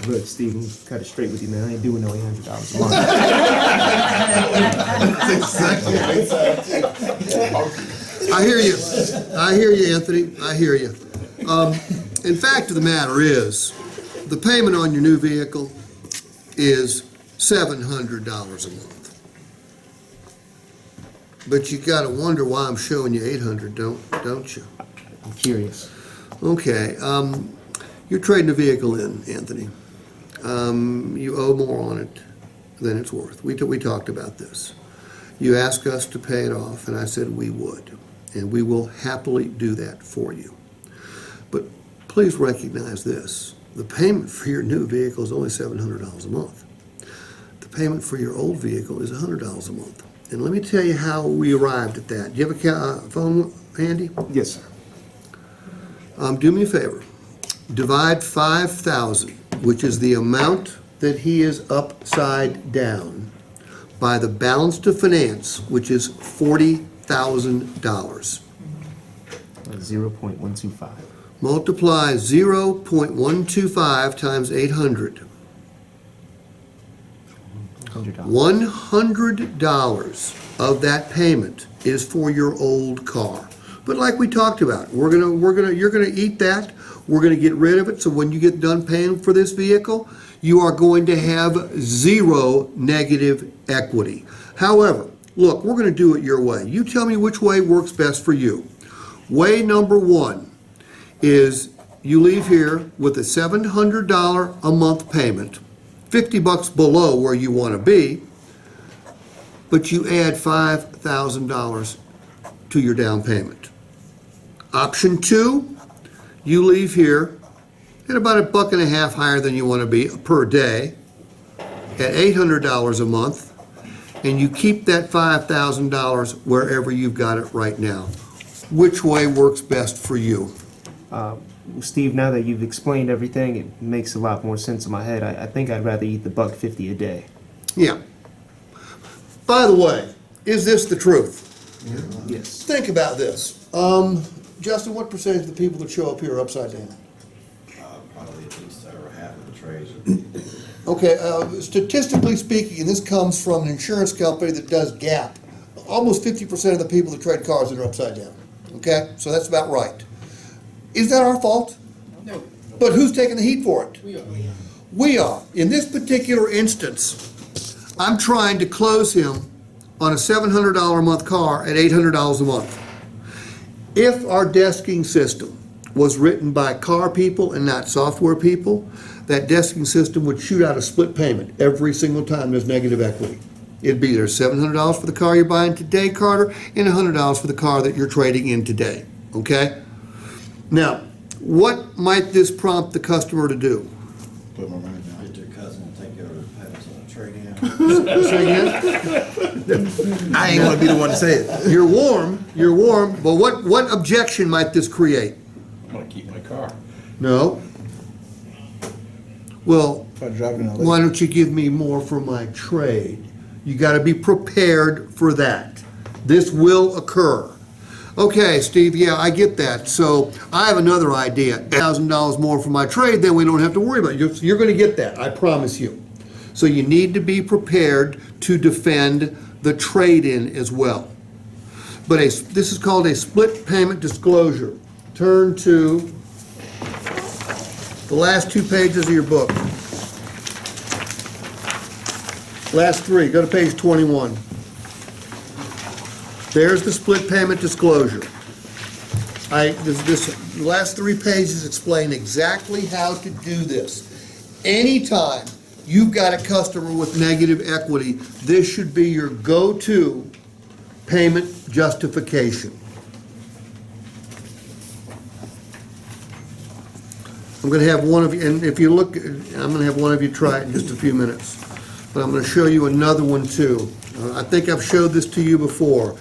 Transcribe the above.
Look, Stephen, cut it straight with you, man. I ain't doing no $800 a month. I hear you. I hear you, Anthony. I hear you. In fact of the matter is, the payment on your new vehicle is $700 a month. But you gotta wonder why I'm showing you 800, don't you? I'm curious. Okay, you're trading a vehicle in, Anthony. You owe more on it than it's worth. We talked about this. You asked us to pay it off, and I said we would, and we will happily do that for you. But please recognize this. The payment for your new vehicle is only $700 a month. The payment for your old vehicle is $100 a month. And let me tell you how we arrived at that. Do you have a phone handy? Yes, sir. Do me a favor. Divide 5,000, which is the amount that he is upside down, by the balance to finance, which is $40,000. 0.125. Multiply 0.125 times 800. $100 of that payment is for your old car. But like we talked about, you're gonna eat that. We're gonna get rid of it. So when you get done paying for this vehicle, you are going to have zero negative equity. However, look, we're gonna do it your way. You tell me which way works best for you. Way number one is you leave here with a $700 a month payment, $50 below where you want to be, but you add $5,000 to your down payment. Option two, you leave here at about $1.50 higher than you want to be per day, at $800 a month, and you keep that $5,000 wherever you've got it right now. Which way works best for you? Steve, now that you've explained everything, it makes a lot more sense in my head. I think I'd rather eat the $1.50 a day. Yeah. By the way, is this the truth? Yes. Think about this. Justin, what percentage of the people that show up here are upside down? Probably at least over half of the trades. Okay, statistically speaking, and this comes from an insurance company that does GAP, almost 50% of the people that trade cars are upside down. Okay, so that's about right. Is that our fault? No. But who's taking the heat for it? We are. We are. In this particular instance, I'm trying to close him on a $700 a month car at $800 a month. If our desking system was written by car people and not software people, that desking system would shoot out a split payment every single time there's negative equity. It'd be there $700 for the car you're buying today, Carter, and $100 for the car that you're trading in today, okay? Now, what might this prompt the customer to do? Put my money down. Get your cousin and take your payments on a trade-in. Say again? I ain't gonna be the one to say it. You're warm, but what objection might this create? I'm gonna keep my car. No. Well, If I drive it in a why don't you give me more for my trade? You gotta be prepared for that. This will occur. Okay, Steve, yeah, I get that. So I have another idea. $1,000 more for my trade, then we don't have to worry about it. You're gonna get that, I promise you. So you need to be prepared to defend the trade-in as well. But this is called a split payment disclosure. Turn to the last 2 pages of your book. Last 3, go to page 21. There's the split payment disclosure. This last 3 pages explain exactly how to do this. Anytime you've got a customer with negative equity, this should be your go-to payment justification. I'm going to have one of you, and if you look, I'm going to have one of you try it in just a few minutes. But I'm going to show you another one too. I think I've showed this to you before.